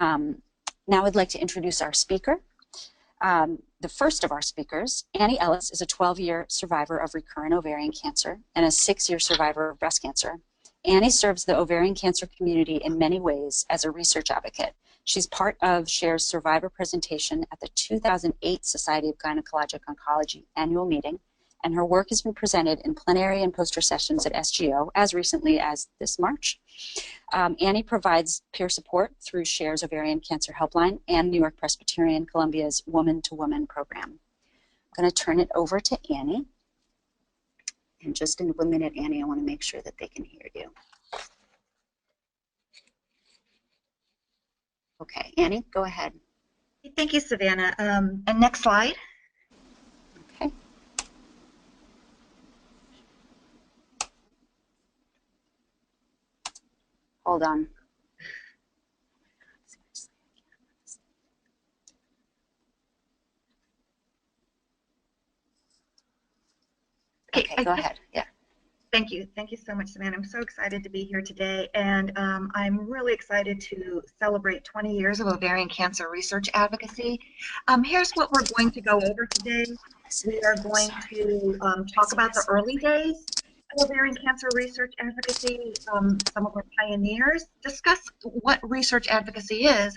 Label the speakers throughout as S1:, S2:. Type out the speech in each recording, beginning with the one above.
S1: Now I'd like to introduce our speaker. The first of our speakers, Annie Ellis, is a 12-year survivor of recurrent ovarian cancer and a 6-year survivor of breast cancer. Annie serves the ovarian cancer community in many ways as a research advocate. She's part of SHARE's survivor presentation at the 2008 Society of Gynecologic Oncology annual meeting, and her work has been presented in plenary and poster sessions at SGO as recently as this March. Annie provides peer support through SHARE's Ovarian Cancer Helpline and New York Presbyterian Columbia's Woman to Woman program. I'm going to turn it over to Annie. And just in 1 minute, Annie, I want to make sure that they can hear you. Okay, Annie, go ahead.
S2: Thank you, Savannah. And next slide.
S1: Okay. Hold on. Okay, go ahead. Yeah.
S2: Thank you. Thank you so much, Savannah. I'm so excited to be here today, and I'm really excited to celebrate 20 years of ovarian cancer research advocacy. Here's what we're going to go over today. We are going to talk about the early days of ovarian cancer research advocacy, some of our pioneers, discuss what research advocacy is,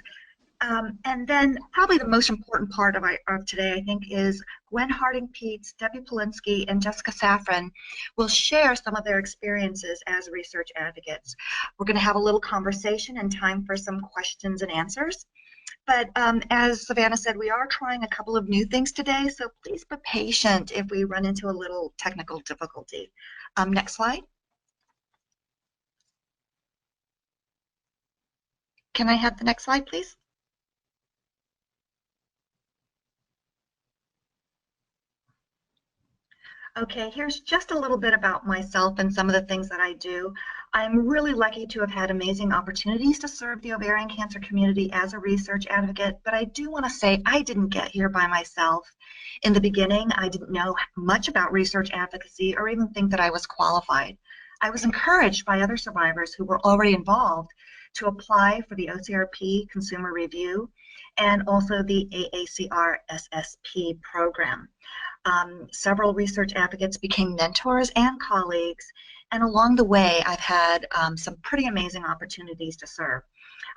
S2: and then probably the most important part of today, I think, is Gwen Harding-Peets, Debbie Polinsky, and Jessica Safran will share some of their experiences as research advocates. We're going to have a little conversation and time for some questions and answers. But as Savannah said, we are trying a couple of new things today, so please be patient if we run into a little technical difficulty. Next slide. Can I have the next slide, please? Okay, here's just a little bit about myself and some of the things that I do. I'm really lucky to have had amazing opportunities to serve the ovarian cancer community as a research advocate, but I do want to say I didn't get here by myself. In the beginning, I didn't know much about research advocacy or even think that I was qualified. I was encouraged by other survivors who were already involved to apply for the OCRP Consumer Review and also the AACR SSP program. Several research advocates became mentors and colleagues, and along the way I've had some pretty amazing opportunities to serve.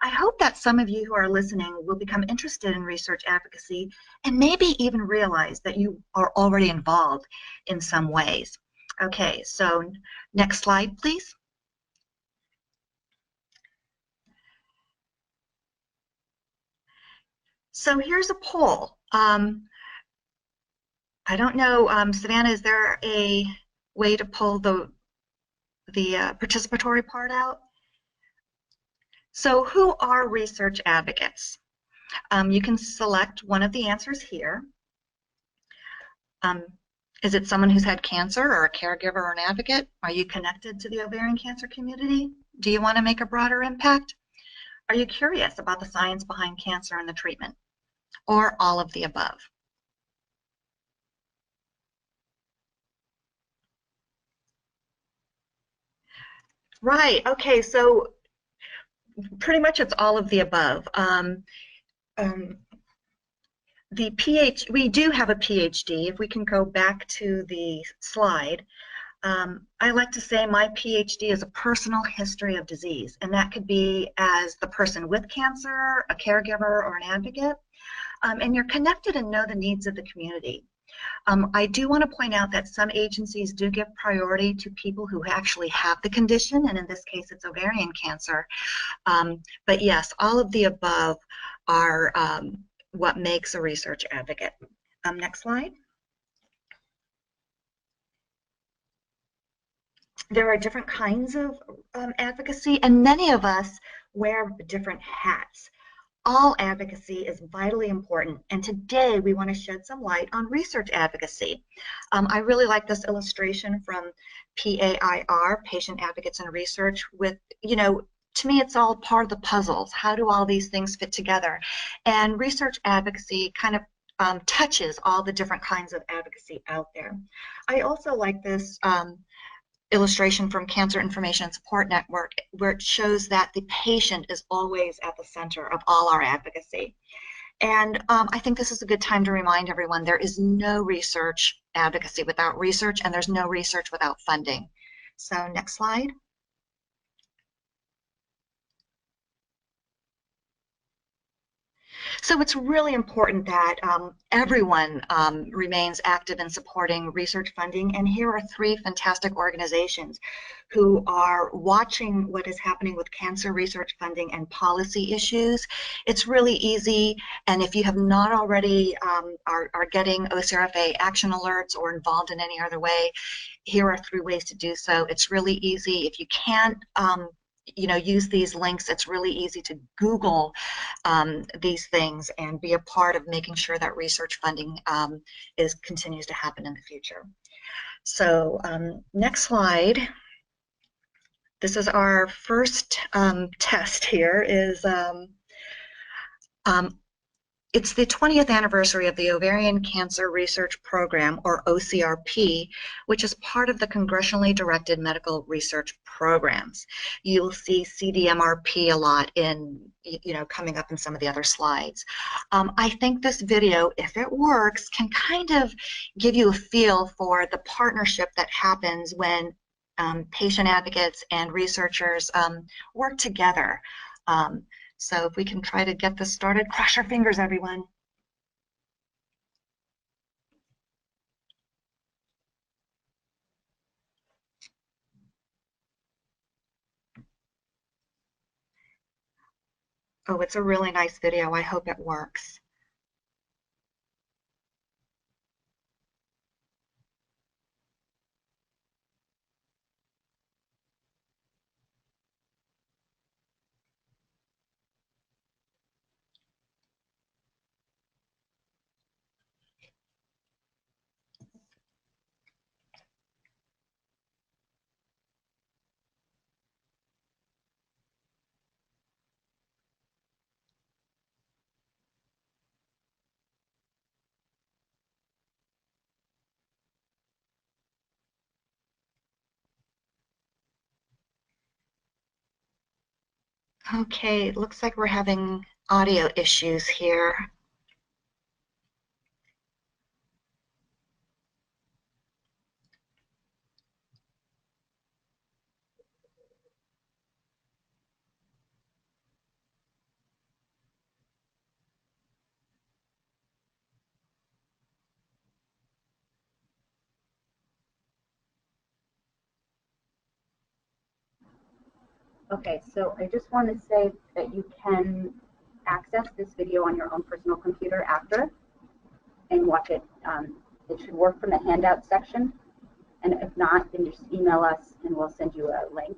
S2: I hope that some of you who are listening will become interested in research advocacy and maybe even realize that you are already involved in some ways. Okay, so next slide, please. So here's a poll. I don't know, Savannah, is there a way to pull the participatory part out? So who are research advocates? You can select one of the answers here. Is it someone who's had cancer or a caregiver or an advocate? Are you connected to the ovarian cancer community? Do you want to make a broader impact? Are you curious about the science behind cancer and the treatment? Or all of the above? Right, okay, so pretty much it's all of the above. We do have a PhD. If we can go back to the slide, I like to say my PhD is a personal history of disease, and that could be as the person with cancer, a caregiver, or an advocate, and you're connected and know the needs of the community. I do want to point out that some agencies do give priority to people who actually have the condition, and in this case it's ovarian cancer. But yes, all of the above are what makes a research advocate. Next slide. There are different kinds of advocacy, and many of us wear different hats. All advocacy is vitally important, and today we want to shed some light on research advocacy. I really like this illustration from PAIR, Patient Advocates in Research, with, you know, to me it's all part of the puzzles. How do all these things fit together? And research advocacy kind of touches all the different kinds of advocacy out there. I also like this illustration from Cancer Information and Support Network, where it shows that the patient is always at the center of all our advocacy. And I think this is a good time to remind everyone there is no research advocacy without research, and there's no research without funding. So next slide. So it's really important that everyone remains active in supporting research funding, and here are three fantastic organizations who are watching what is happening with cancer research funding and policy issues. It's really easy, and if you have not already are getting OCRFA action alerts or involved in any other way, here are three ways to do so. It's really easy. If you can't use these links, it's really easy to Google these things and be a part of making sure that research funding continues to happen in the future. So next slide. This is our first test here. It's the 20th anniversary of the Ovarian Cancer Research Program, or OCRP, which is part of the Congressionally Directed Medical Research Programs. You'll see CDMRP a lot coming up in some of the other slides. I think this video, if it works, can kind of give you a feel for the partnership that happens when patient advocates and researchers work together. So if we can try to get this started, cross your fingers, everyone. Oh, it's a really nice video. I hope it works. Okay, it looks like we're having audio issues here.
S1: Okay, so I just want to say that you can access this video on your own personal computer after and watch it. It should work from the handout section, and if not, then just email us and we'll send you a link,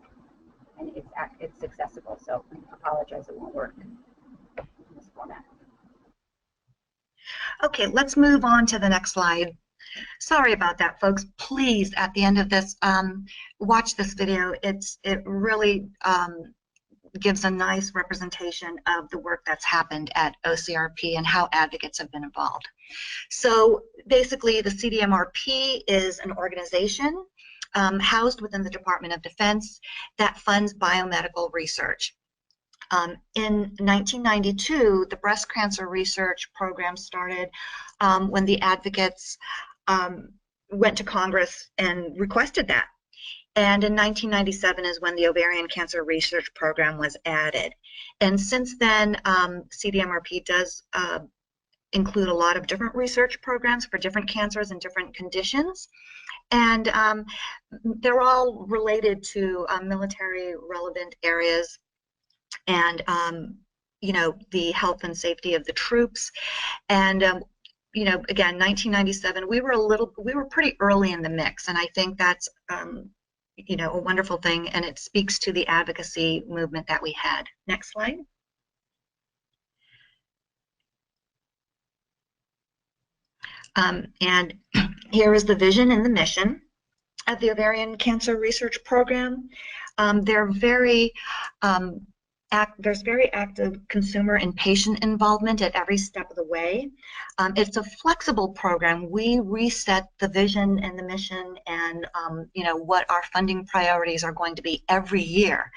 S1: and it's accessible. So I apologize, it won't work in this format.
S2: Okay, let's move on to the next slide. Sorry about that, folks. Please, at the end of this, watch this video. It really gives a nice representation of the work that's happened at OCRP and how advocates have been involved. So basically, the CDMRP is an organization housed within the Department of Defense that funds biomedical research. In 1992, the breast cancer research program started when the advocates went to Congress and requested that. And in 1997 is when the ovarian cancer research program was added. And since then, CDMRP does include a lot of different research programs for different cancers and different conditions. And they're all related to military relevant areas and the health and safety of the troops. And again, 1997, we were pretty early in the mix, and I think that's a wonderful thing, and it speaks to the advocacy movement that we had. Next slide. And here is the vision and the mission of the Ovarian Cancer Research Program. They're very There's very active consumer and patient involvement at every step of the way. It's a flexible program. We reset the vision and the mission and what our funding priorities are going to be every year.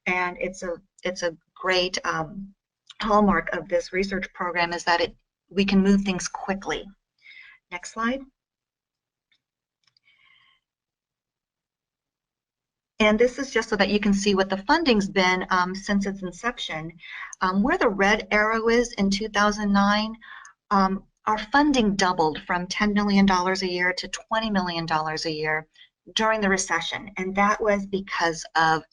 S2: And it's a great hallmark of this research program is that we can move things quickly. Next slide. And this is just so that you can see what the funding's been since its inception. Where the red arrow is in 2009, our funding doubled from $10 million a year to $20 million a year during the recession. And that was because of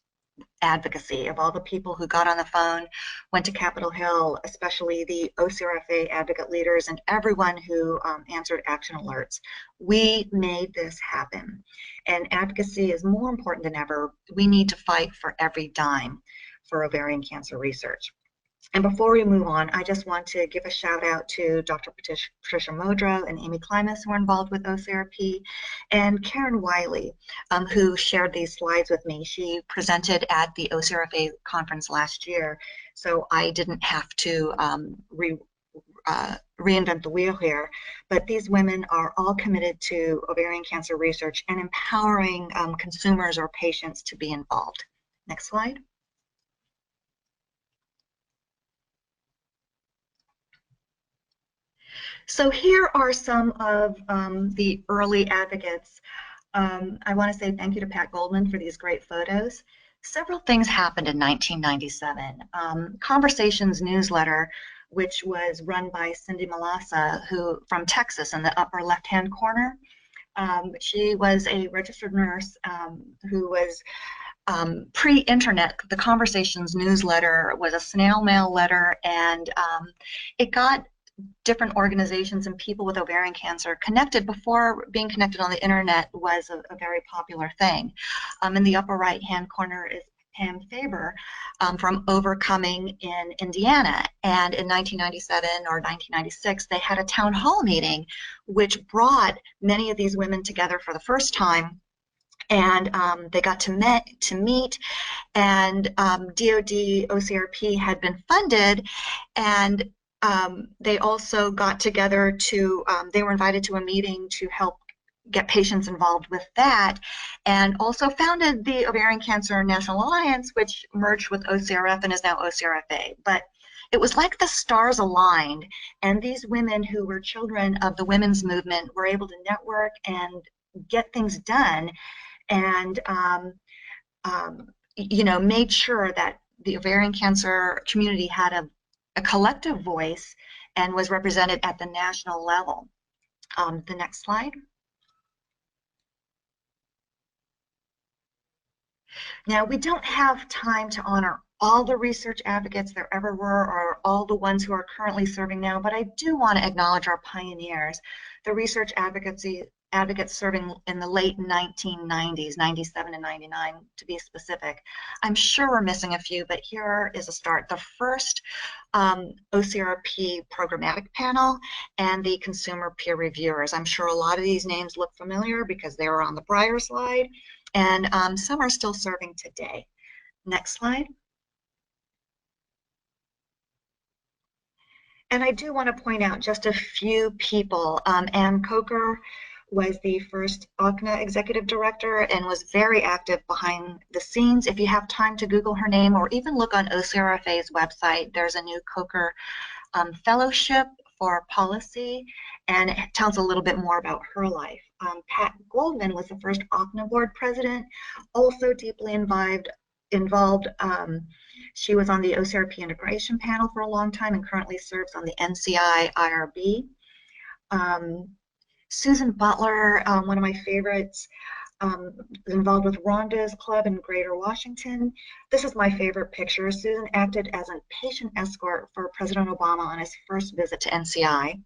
S2: advocacy, of all the people who got on the phone, went to Capitol Hill, especially the OCRFA advocate leaders and everyone who answered action alerts. We made this happen. And advocacy is more important than ever. We need to fight for every dime for ovarian cancer research. And before we move on, I just want to give a shout out to Dr. Patricia Modrow and Amy Klimas, who are involved with OCRP, and Karen Wiley, who shared these slides with me. She presented at the OCRFA conference last year, so I didn't have to reinvent the wheel here. But these women are all committed to ovarian cancer research and empowering consumers or patients to be involved. Next slide. So here are some of the early advocates. I want to say thank you to Pat Goldman for these great photos. Several things happened in 1997. Conversations newsletter, which was run by Cindy Malassa, who from Texas in the upper left-hand corner. She was a registered nurse who was pre-internet. The Conversations newsletter was a snail mail letter, and it got different organizations and people with ovarian cancer connected before being connected on the internet was a very popular thing. In the upper right hand corner is Pam Faber from Overcoming in Indiana, and in 1997 or 1996 they had a town hall meeting which brought many of these women together for the first time, and they got to meet, and DOD OCRP had been funded, and they also got together to, they were invited to a meeting to help get patients involved with that, and also founded the Ovarian Cancer National Alliance, which merged with OCRF and is now OCRFA. But it was like the stars aligned, and these women who were children of the women's movement were able to network and get things done, and made sure that the ovarian cancer community had a collective voice and was represented at the national level. The next slide. Now, we don't have time to honor all the research advocates there ever were, or all the ones who are currently serving now, but I do want to acknowledge our pioneers, the research advocates serving in the late 1990s, 97 and 99 to be specific. I'm sure we're missing a few, but here is a start. The first OCRP programmatic panel and the consumer peer reviewers. I'm sure a lot of these names look familiar because they were on the prior slide, and some are still serving today. Next slide. And I do want to point out just a few people. Ann Coker was the first OCNA executive director and was very active behind the scenes. If you have time to Google her name or even look on OCRFA's website, there's a new Coker fellowship for policy, and it tells a little bit more about her life. Pat Goldman was the first OCNA board president, also deeply involved. She was on the OCRP integration panel for a long time and currently serves on the NCI IRB. Susan Butler, one of my favorites, involved with Rhonda's Club in Greater Washington. This is my favorite picture. Susan acted as a patient escort for President Obama on his first visit to NCI.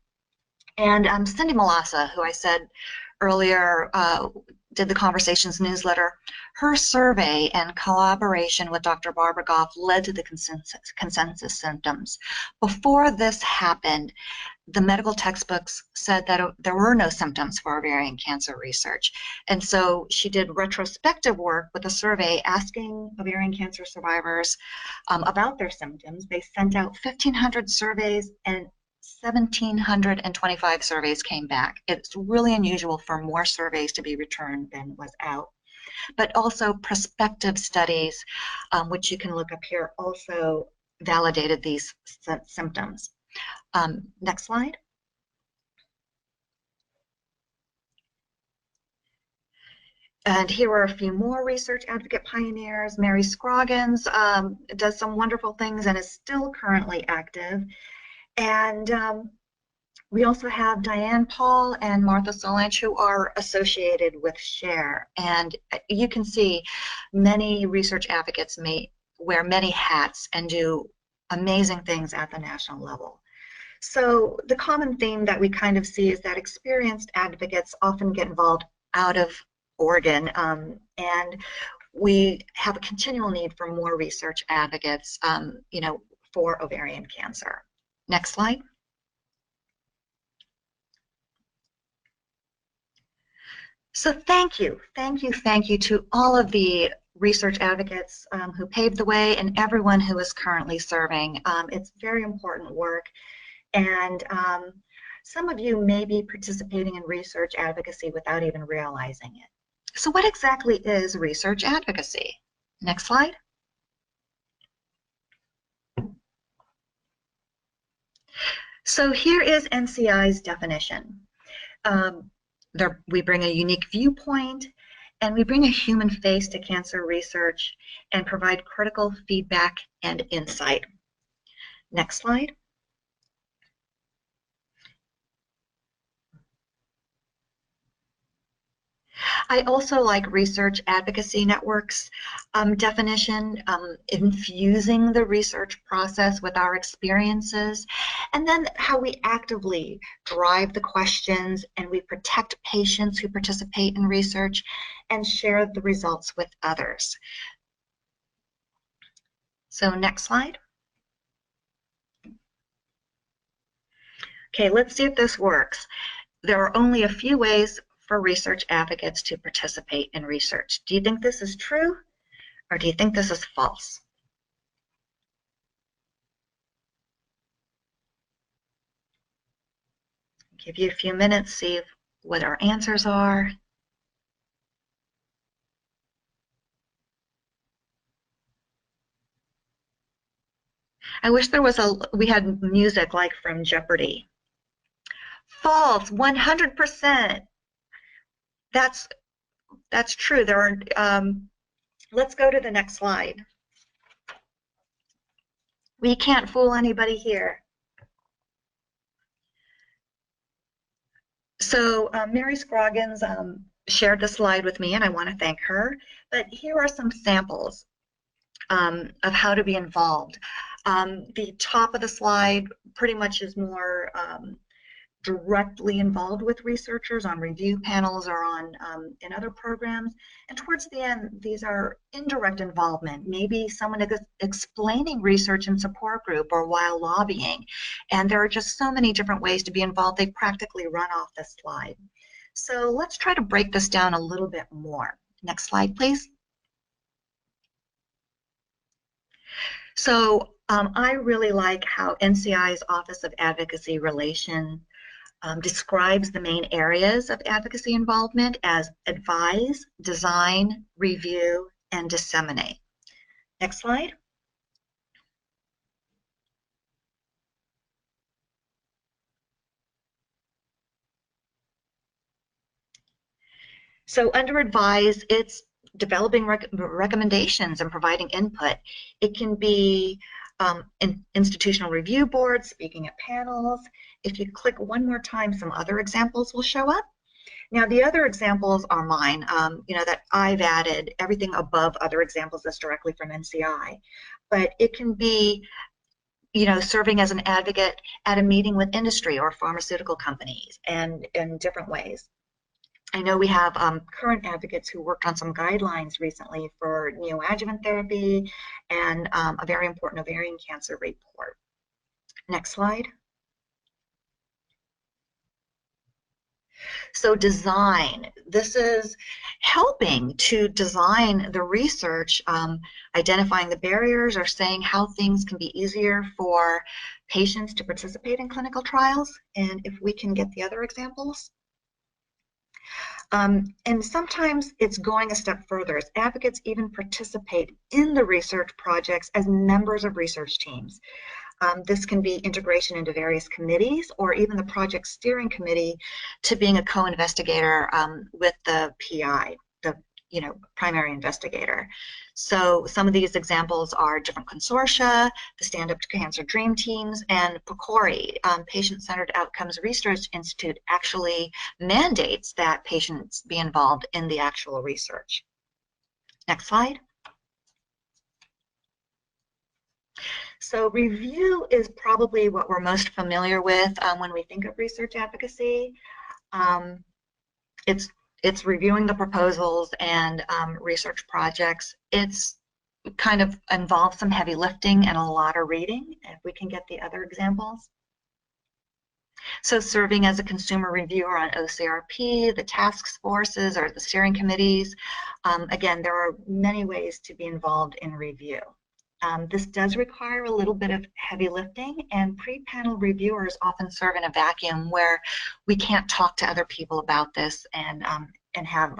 S2: And Cindy Malassa, who I said earlier did the Conversations newsletter. Her survey and collaboration with Dr. Barbara Goff led to the consensus symptoms. Before this happened, the medical textbooks said that there were no symptoms for ovarian cancer research. And so she did retrospective work with a survey asking ovarian cancer survivors about their symptoms. They sent out 1,500 surveys and 1,725 surveys came back. It's really unusual for more surveys to be returned than was out. But also prospective studies, which you can look up here, also validated these symptoms. Next slide. And here are a few more research advocate pioneers. Mary Scroggins does some wonderful things and is still currently active. And we also have Diane Paul and Martha Solange, who are associated with SHARE. And you can see many research advocates may wear many hats and do amazing things at the national level. So the common theme that we kind of see is that experienced advocates often get involved out of Oregon, and we have a continual need for more research advocates, for ovarian cancer. Next slide. So thank you to all of the research advocates who paved the way and everyone who is currently serving. It's very important work, and some of you may be participating in research advocacy without even realizing it. So what exactly is research advocacy? Next slide. So here is NCI's definition. We bring a unique viewpoint, and we bring a human face to cancer research and provide critical feedback and insight. Next slide. I also like Research Advocacy Network's definition, infusing the research process with our experiences, and then how we actively drive the questions and we protect patients who participate in research and share the results with others. So next slide. Okay, let's see if this works. There are only a few ways for research advocates to participate in research. Do you think this is true, or do you think this is false? Give you a few minutes, see what our answers are. I wish there was we had music like from Jeopardy. False, 100%. That's true. There are. Let's go to the next slide. We can't fool anybody here. So Mary Scroggins shared the slide with me, and I want to thank her. But here are some samples of how to be involved. The top of the slide pretty much is more directly involved with researchers on review panels or on in other programs. And towards the end, these are indirect involvement. Maybe someone is explaining research in support group or while lobbying. And there are just so many different ways to be involved. They practically run off this slide. So let's try to break this down a little bit more. Next slide, please. So I really like how NCI's Office of Advocacy Relations describes the main areas of advocacy involvement as advise, design, review, and disseminate. Next slide. So under advise, it's developing recommendations and providing input. It can be institutional review boards, speaking at panels. If you click one more time, some other examples will show up. Now the other examples are mine, that I've added. Everything above other examples is directly from NCI. But it can be, serving as an advocate at a meeting with industry or pharmaceutical companies and in different ways. I know we have current advocates who worked on some guidelines recently for neoadjuvant therapy and a very important ovarian cancer report. Next slide. So design, this is helping to design the research, identifying the barriers or saying how things can be easier for patients to participate in clinical trials. And if we can get the other examples. And sometimes it's going a step further, as advocates even participate in the research projects as members of research teams. This can be integration into various committees or even the project steering committee to being a co-investigator with the PI, the primary investigator. So some of these examples are different consortia, the Stand Up to Cancer Dream Teams, and PCORI, Patient-Centered Outcomes Research Institute, actually mandates that patients be involved in the actual research. Next slide. So review is probably what we're most familiar with when we think of research advocacy. It's reviewing the proposals and research projects. It's kind of involves some heavy lifting and a lot of reading, if we can get the other examples. So serving as a consumer reviewer on OCRP, the task forces, or the steering committees. Again, there are many ways to be involved in review. This does require a little bit of heavy lifting, and pre-panel reviewers often serve in a vacuum where we can't talk to other people about this and have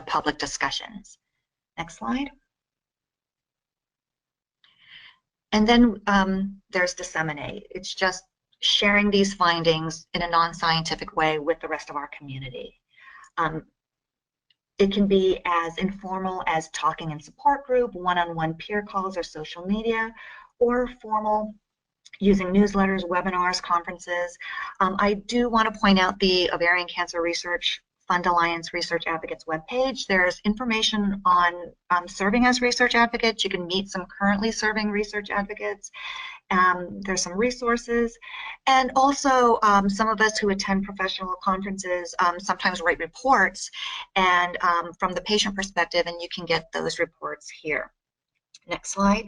S2: public discussions. Next slide. And then there's disseminate. It's just sharing these findings in a non-scientific way with the rest of our community. It can be as informal as talking in support group, one-on-one peer calls or social media, or formal using newsletters, webinars, conferences. I do want to point out the Ovarian Cancer Research Fund Alliance Research Advocates webpage. There's information on serving as research advocates. You can meet some currently serving research advocates. There's some resources, and also some of us who attend professional conferences sometimes write reports, and from the patient perspective, and you can get those reports here. Next slide.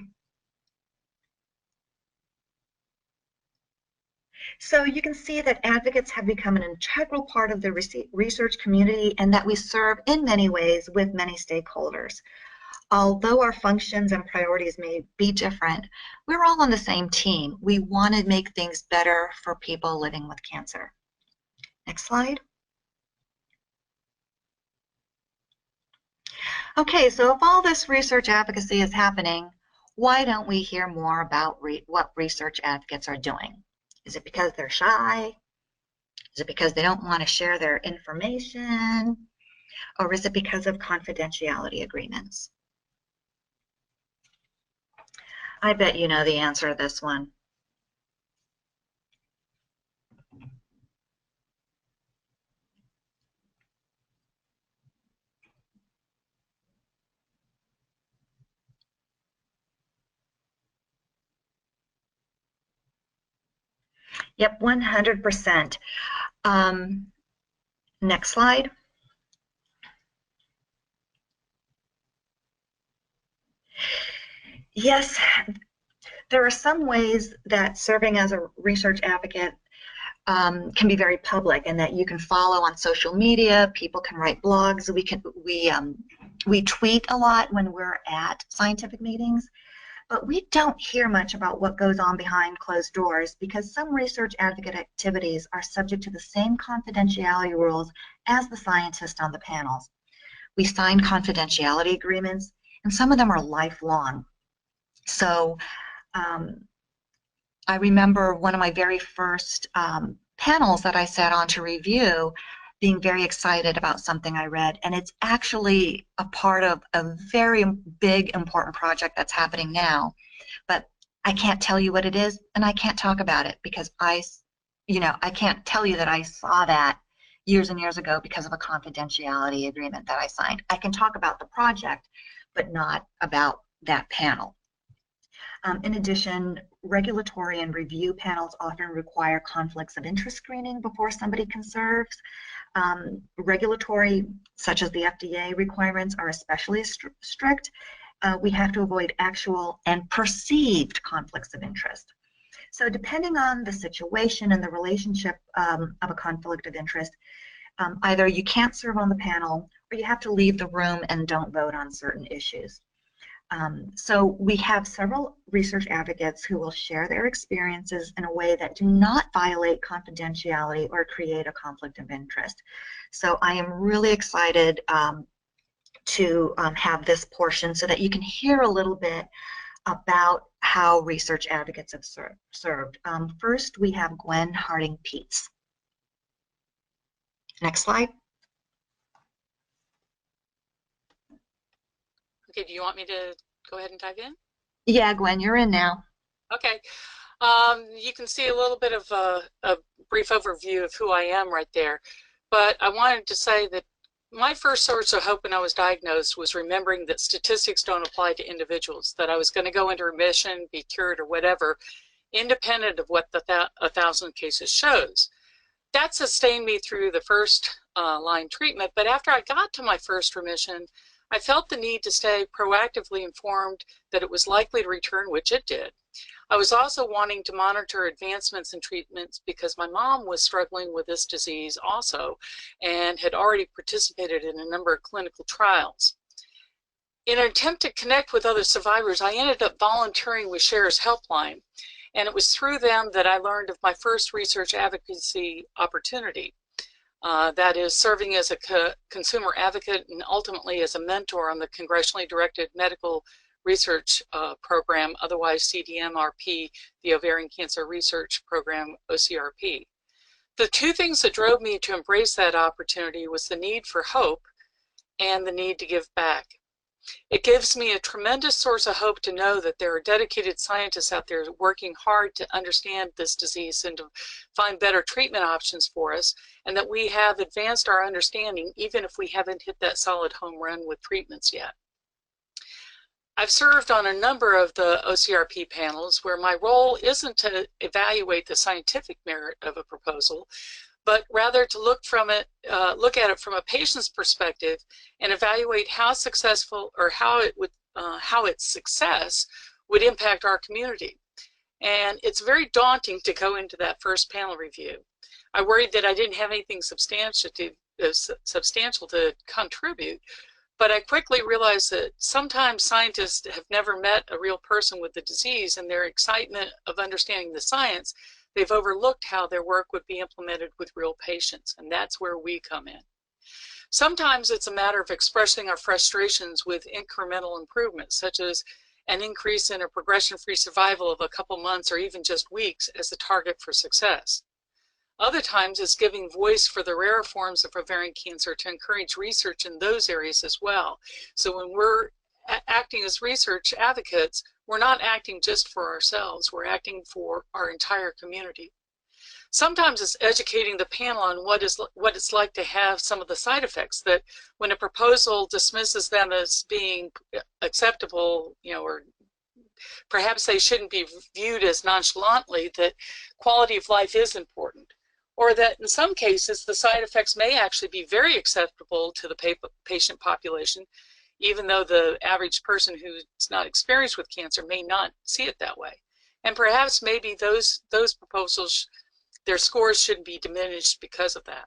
S2: So you can see that advocates have become an integral part of the research community, and that we serve in many ways with many stakeholders. Although our functions and priorities may be different, we're all on the same team. We want to make things better for people living with cancer. Next slide. Okay, so if all this research advocacy is happening, why don't we hear more about what research advocates are doing? Is it because they're shy? Is it because they don't want to share their information? Or is it because of confidentiality agreements? I bet you know the answer to this one. Yep, 100%. Next slide. Yes, there are some ways that serving as a research advocate can be very public, and that you can follow on social media. People can write blogs. We tweet a lot when we're at scientific meetings, but we don't hear much about what goes on behind closed doors, because some research advocate activities are subject to the same confidentiality rules as the scientists on the panels. We sign confidentiality agreements, and some of them are lifelong. So I remember one of my very first panels that I sat on to review, being very excited about something I read, and it's actually a part of a very big, important project that's happening now, but I can't tell you what it is, and I can't talk about it because I can't tell you that I saw that years and years ago because of a confidentiality agreement that I signed. I can talk about the project, but not about that panel. In addition, regulatory and review panels often require conflicts of interest screening before somebody can serve. Regulatory, such as the FDA requirements, are especially strict. We have to avoid actual and perceived conflicts of interest. So depending on the situation and the relationship of a conflict of interest, either you can't serve on the panel or you have to leave the room and don't vote on certain issues. So we have several research advocates who will share their experiences in a way that do not violate confidentiality or create a conflict of interest. So I am really excited to have this portion so that you can hear a little bit about how research advocates have served. First, we have Gwen Harding-Peets. Next slide.
S3: Okay, do you want me to go ahead and dive in?
S2: Yeah, Gwen, you're in now.
S3: Okay. You can see a little bit of a brief overview of who I am right there. But I wanted to say that my first source of hope when I was diagnosed was remembering that statistics don't apply to individuals, that I was going to go into remission, be cured, or whatever, independent of what the 1,000 cases shows. That sustained me through the first line treatment, but after I got to my first remission, I felt the need to stay proactively informed that it was likely to return, which it did. I was also wanting to monitor advancements in treatments because my mom was struggling with this disease also and had already participated in a number of clinical trials. In an attempt to connect with other survivors, I ended up volunteering with Share's Helpline, and it was through them that I learned of my first research advocacy opportunity. That is serving as a consumer advocate and ultimately as a mentor on the Congressionally Directed Medical Research Program, otherwise CDMRP, the Ovarian Cancer Research Program, OCRP. The two things that drove me to embrace that opportunity was the need for hope and the need to give back. It gives me a tremendous source of hope to know that there are dedicated scientists out there working hard to understand this disease and to find better treatment options for us, and that we have advanced our understanding even if we haven't hit that solid home run with treatments yet. I've served on a number of the OCRP panels where my role isn't to evaluate the scientific merit of a proposal, but rather to look at it from a patient's perspective and evaluate how successful or how its success would impact our community. And it's very daunting to go into that first panel review. I worried that I didn't have anything substantial to contribute, but I quickly realized that sometimes scientists have never met a real person with the disease, and their excitement of understanding the science, they've overlooked how their work would be implemented with real patients, and that's where we come in. Sometimes it's a matter of expressing our frustrations with incremental improvements, such as an increase in a progression-free survival of a couple months or even just weeks as the target for success. Other times it's giving voice for the rarer forms of ovarian cancer to encourage research in those areas as well. So when we're acting as research advocates, we're not acting just for ourselves, we're acting for our entire community. Sometimes it's educating the panel on what it's like to have some of the side effects, that when a proposal dismisses them as being acceptable, or perhaps they shouldn't be viewed as nonchalantly, that quality of life is important. Or that in some cases the side effects may actually be very acceptable to the patient population, even though the average person who's not experienced with cancer may not see it that way. And perhaps maybe those proposals, their scores shouldn't be diminished because of that.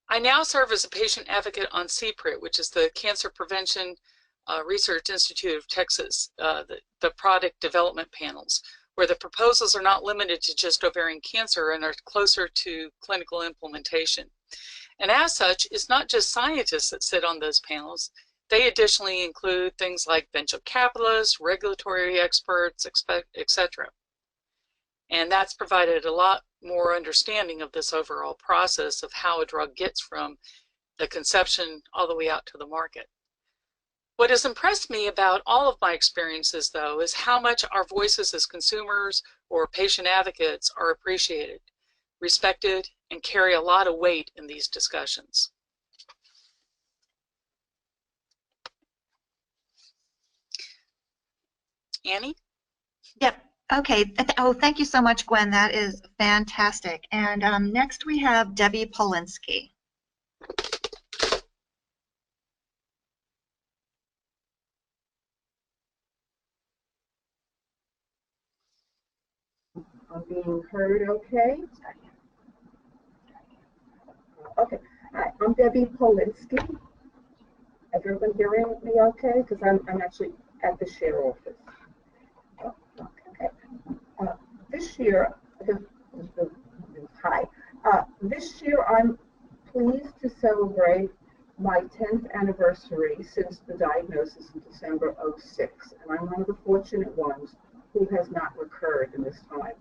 S3: I now serve as a patient advocate on CPRIT, which is the Cancer Prevention Research Institute of Texas, the product development panels, where the proposals are not limited to just ovarian cancer and are closer to clinical implementation. And as such, it's not just scientists that sit on those panels. They additionally include things like venture capitalists, regulatory experts, etc. And that's provided a lot more understanding of this overall process of how a drug gets from the conception all the way out to the market. What has impressed me about all of my experiences, though, is how much our voices as consumers or patient advocates are appreciated, respected, and carry a lot of weight in these discussions. Annie?
S2: Yep. Okay. Oh, thank you so much, Gwen. That is fantastic. And next we have Debbie Polinsky.
S4: I'm being heard okay? Okay. Hi, I'm Debbie Polinsky. Is everyone hearing me okay? Because I'm actually at the share office. Oh, okay. This year, hi. This year I'm pleased to celebrate my 10th anniversary since the diagnosis in December '06, and I'm one of the fortunate ones who has not recurred in this time.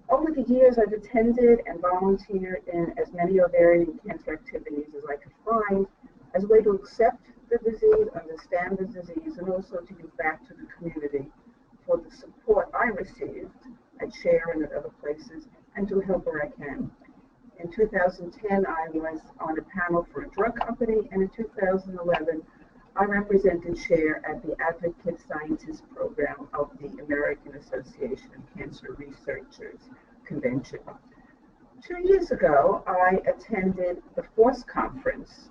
S4: Over the years, I've attended and volunteered in as many ovarian cancer activities as I could find as a way to accept the disease, understand the disease, and also to give back to the community for the support I received at Share and at other places, and to help where I can. In 2010, I was on a panel for a drug company, and in 2011, I represented Share at the Advocate Scientist Program of the American Association of Cancer Researchers Convention. 2 years ago, I attended the FORCE conference.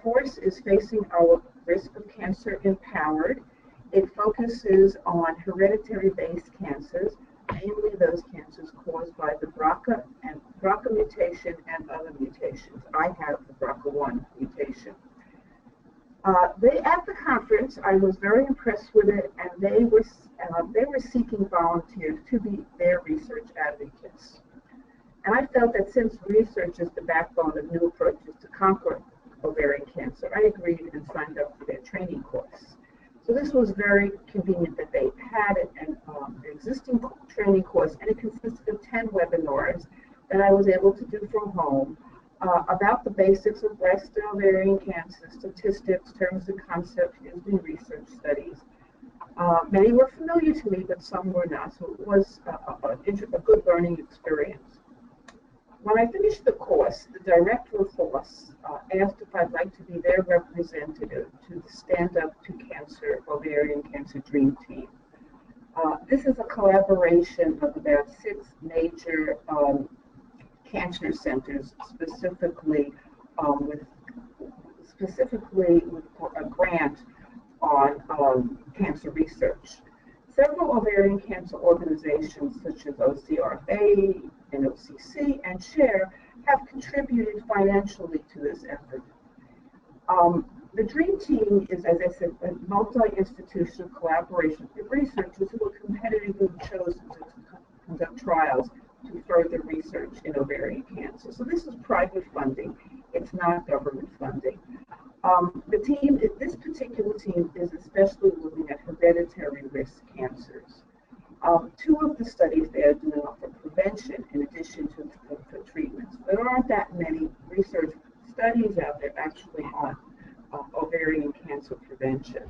S4: FORCE is Facing Our Risk of Cancer Empowered. It focuses on hereditary-based cancers, mainly those cancers caused by the BRCA mutation and other mutations. I have the BRCA1 mutation. At the conference, I was very impressed with it, and they were seeking volunteers to be their research advocates. And I felt that since research is the backbone of new approaches to conquer ovarian cancer, I agreed and signed up for their training course. So this was very convenient that they had an existing training course, and it consisted of 10 webinars that I was able to do from home about the basics of breast and ovarian cancer, statistics, terms and concepts used in research studies. Many were familiar to me, but some were not, so it was a good learning experience. When I finished the course, the director of FORCE asked if I'd like to be their representative to the Stand Up to Cancer Ovarian Cancer Dream Team. This is a collaboration of about 6 major cancer centers, specifically with a grant on cancer research. Several ovarian cancer organizations such as OCRP, NOCC, and SHARE have contributed financially to this effort. The DREAM Team is, as I said, a multi-institutional collaboration with researchers who are competitively chosen to conduct trials to further research in ovarian cancer. So this is private funding. It's not government funding. This particular team is especially looking at hereditary risk cancers. 2 of the studies they are doing are for prevention in addition to for treatments. There aren't that many research studies out there actually on ovarian cancer prevention.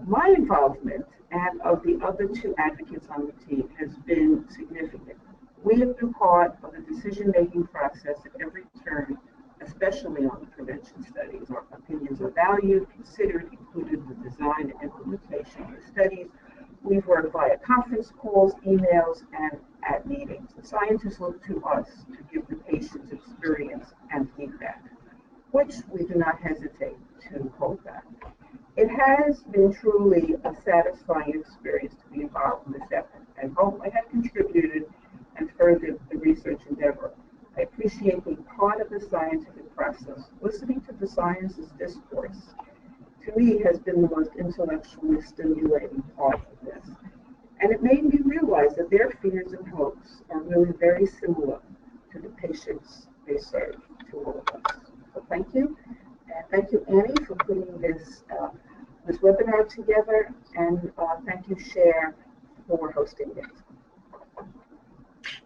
S4: My involvement and of the other 2 advocates on the team has been significant. We have been part of the decision-making process at every turn, especially on the prevention studies. Our opinions are valued, considered, included in the design and implementation of the studies. We've worked via conference calls, emails, and at meetings. The scientists look to us to give the patient's experience and feedback, which we do not hesitate to hold back. It has been truly a satisfying experience to be involved in this effort, and hope I have contributed and furthered the research endeavor. I appreciate being part of the scientific process. Listening to the science's discourse, to me, has been the most intellectually stimulating part of this. And it made me realize that their fears and hopes are really very similar to the patients they serve, to all of us. So thank you. And thank you, Annie, for putting this webinar together. And thank you, Share, for hosting it.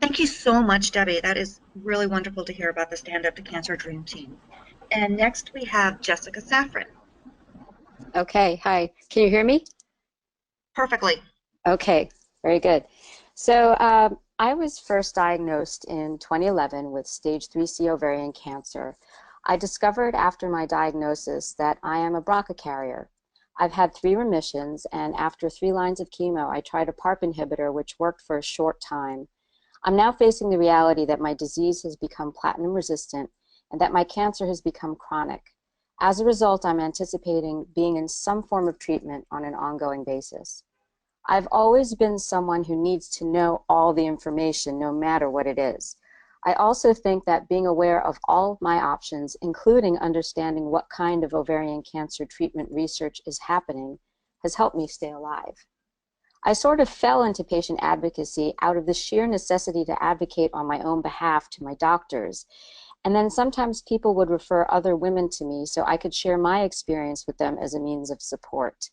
S2: Thank you so much, Debbie. That is really wonderful to hear about the Stand Up to Cancer Dream Team. And next we have Jessica Safran.
S5: Okay, hi. Can you hear me?
S2: Perfectly.
S5: Okay, very good. So I was first diagnosed in 2011 with stage 3C ovarian cancer. I discovered after my diagnosis that I am a BRCA carrier. I've had 3 remissions, and after 3 lines of chemo, I tried a PARP inhibitor, which worked for a short time. I'm now facing the reality that my disease has become platinum resistant and that my cancer has become chronic. As a result, I'm anticipating being in some form of treatment on an ongoing basis. I've always been someone who needs to know all the information, no matter what it is. I also think that being aware of all of my options, including understanding what kind of ovarian cancer treatment research is happening, has helped me stay alive. I sort of fell into patient advocacy out of the sheer necessity to advocate on my own behalf to my doctors. And then sometimes people would refer other women to me so I could share my experience with them as a means of support.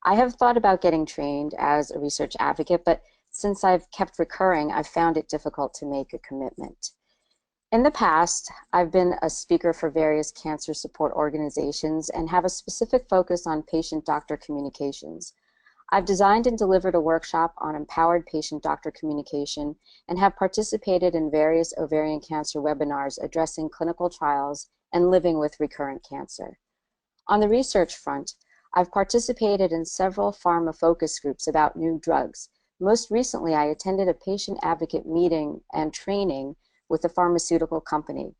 S5: I have thought about getting trained as a research advocate, but since I've kept recurring, I've found it difficult to make a commitment. In the past, I've been a speaker for various cancer support organizations and have a specific focus on patient-doctor communications. I've designed and delivered a workshop on empowered patient-doctor communication and have participated in various ovarian cancer webinars addressing clinical trials and living with recurrent cancer. On the research front, I've participated in several pharma focus groups about new drugs. Most recently, I attended a patient advocate meeting and training with a pharmaceutical company.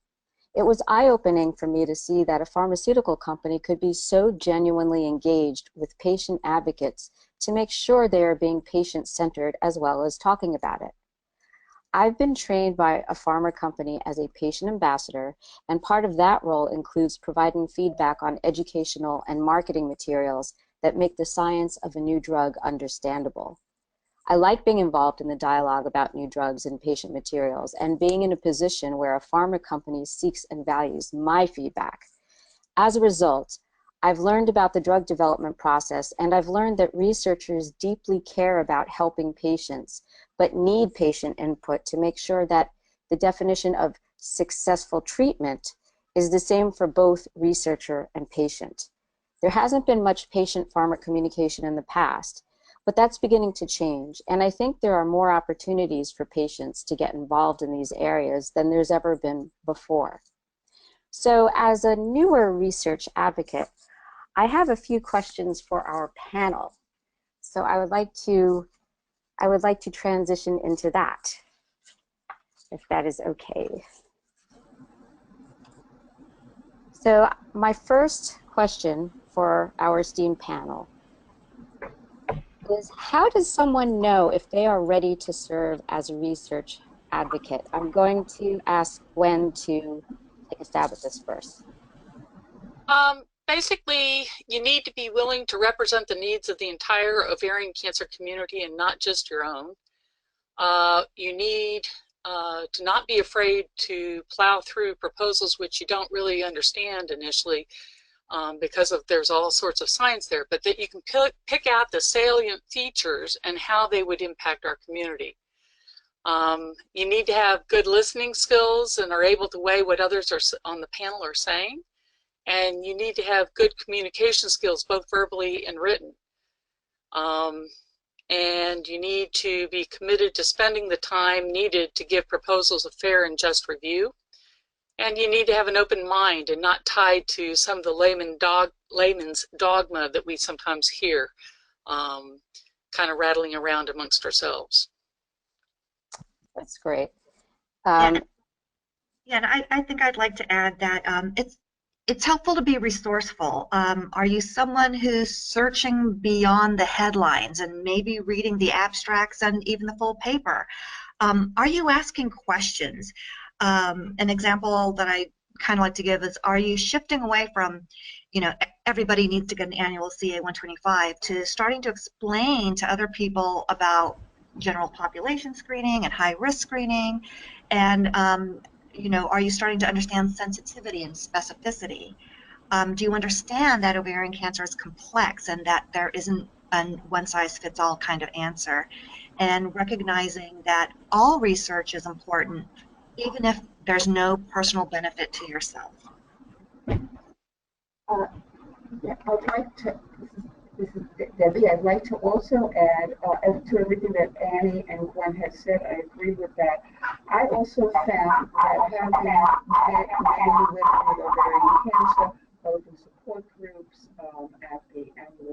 S5: It was eye-opening for me to see that a pharmaceutical company could be so genuinely engaged with patient advocates to make sure they are being patient-centered as well as talking about it. I've been trained by a pharma company as a patient ambassador, and part of that role includes providing feedback on educational and marketing materials that make the science of a new drug understandable. I like being involved in the dialogue about new drugs and patient materials and being in a position where a pharma company seeks and values my feedback. As a result, I've learned about the drug development process, and I've learned that researchers deeply care about helping patients, but need patient input to make sure that the definition of successful treatment is the same for both researcher and patient. There hasn't been much patient-pharma communication in the past, but that's beginning to change, and I think there are more opportunities for patients to get involved in these areas than there's ever been before. So as a newer research advocate, I have a few questions for our panel. So I would like to transition into that, if that is okay. So my first question for our esteemed panel is, how does someone know if they are ready to serve as a research advocate? I'm going to ask Gwen to take a stab at this first.
S3: Basically, you need to be willing to represent the needs of the entire ovarian cancer community and not just your own. You need to not be afraid to plow through proposals which you don't really understand initially because there's all sorts of science there, but that you can pick out the salient features and how they would impact our community. You need to have good listening skills and are able to weigh what others on the panel are saying. And you need to have good communication skills, both verbally and written. And you need to be committed to spending the time needed to give proposals a fair and just review. And you need to have an open mind and not tied to some of the layman's dogma that we sometimes hear kind of rattling around amongst ourselves.
S5: That's great.
S2: And I think I'd like to add that it's helpful to be resourceful. Are you someone who's searching beyond the headlines and maybe reading the abstracts and even the full paper? Are you asking questions? An example that I kind of like to give is, are you shifting away from, everybody needs to get an annual CA 125 to starting to explain to other people about general population screening and high risk screening, and are you starting to understand sensitivity and specificity? Do you understand that ovarian cancer is complex and that there isn't a one-size-fits-all kind of answer? And recognizing that all research is important, even if there's no personal benefit to yourself.
S4: Yeah, I'd like to, this is Debbie, I'd like to also add to everything that Annie and Gwen had said. I agree with that. I also found that having met many women with ovarian cancer, both in support groups, at the annual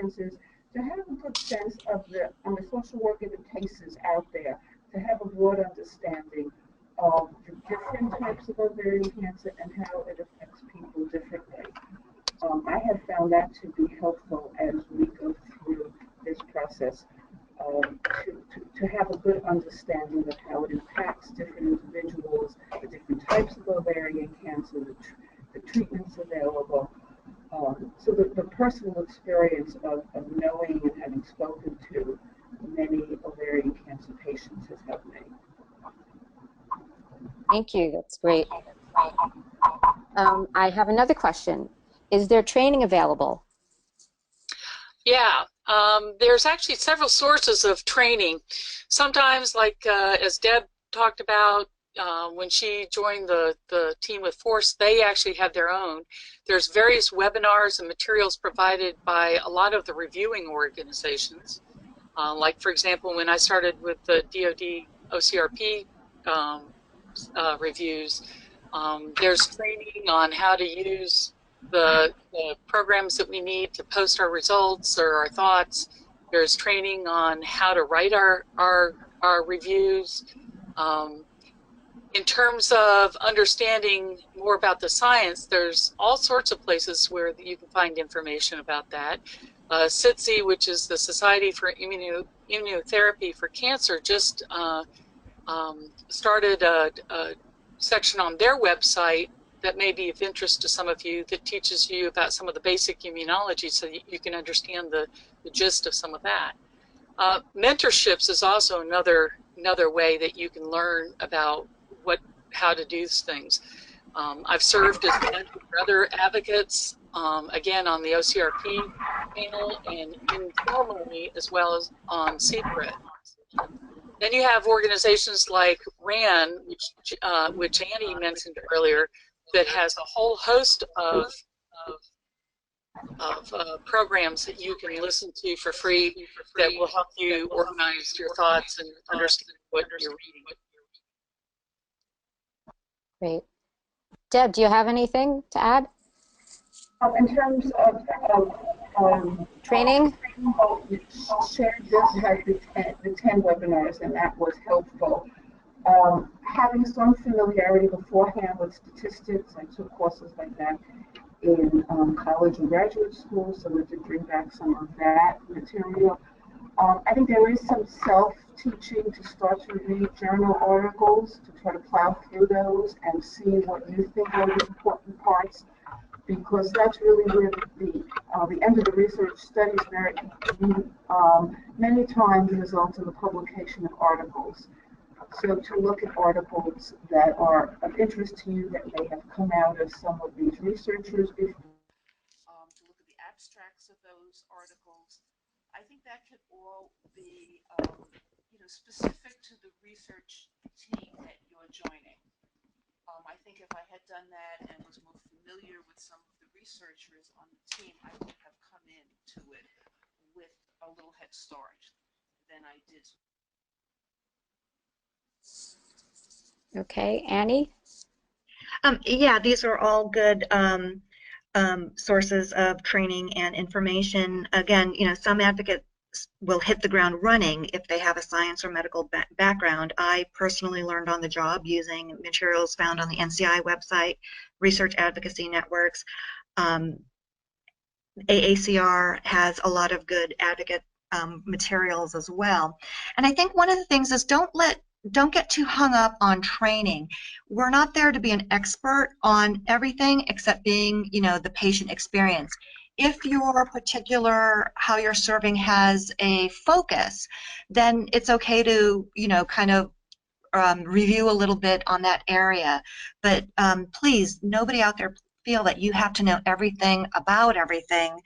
S4: conferences to have a good sense of the social worker that cases out there, to have a broad understanding of the different types of ovarian cancer and how it affects people differently. I have found that to be helpful as we go through this process, to have a good understanding of how it impacts different individuals, the different types of ovarian cancer, the treatments available. So the personal experience of knowing and having spoken to many ovarian cancer patients has helped me.
S5: Thank you. That's great. I have another question. Is there training available?
S3: Yeah, there's actually several sources of training. Sometimes, like as Deb talked about, when she joined the team with Force, they actually had their own. There's various webinars and materials provided by a lot of the reviewing organizations. Like, for example, when I started with the DoD OCRP reviews, there's training on how to use the programs that we need to post our results or our thoughts. There's training on how to write our reviews. In terms of understanding more about the science, there's all sorts of places where you can find information about that. SITC, which is the Society for Immunotherapy for Cancer, just started a section on their website that may be of interest to some of you, that teaches you about some of the basic immunology so you can understand the gist of some of that. Mentorships is also another way that you can learn about how to do these things. I've served as a mentor for other advocates, again on the OCRP panel and informally as well as on CDMRP. Then you have organizations like RAN, which Annie mentioned earlier, that has a whole host of programs that you can listen to for free that will help you organize your thoughts and understand what you're reading.
S5: Great. Deb, do you have anything to add?
S4: In terms of
S5: Training?
S4: Shared just had the 10 webinars, and that was helpful. Having some familiarity beforehand with statistics, I took courses like that in college and graduate school, so we did bring back some of that material. I think there is some self-teaching to start to read journal articles, to try to plow through those and see what you think are the important parts, because that's really where the end of the research studies many times result in the publication of articles. So to look at articles that are of interest to you that may have come out of some of these researchers before, to look at the abstracts of those articles, I think that could all be specific to the research team that you're joining. I think if I had done that and was more familiar with some of the researchers on the team, I would have come into it with a little head start than I did.
S5: Okay, Annie?
S2: Yeah, these are all good sources of training and information. Again, some advocates will hit the ground running if they have a science or medical background. I personally learned on the job using materials found on the NCI website, research advocacy networks. AACR has a lot of good advocate materials as well. And I think one of the things is don't get too hung up on training. We're not there to be an expert on everything except being, the patient experience. If your particular, how you're serving has a focus, then it's okay to, kind of review a little bit on that area. But please, nobody out there feel that you have to know everything about everything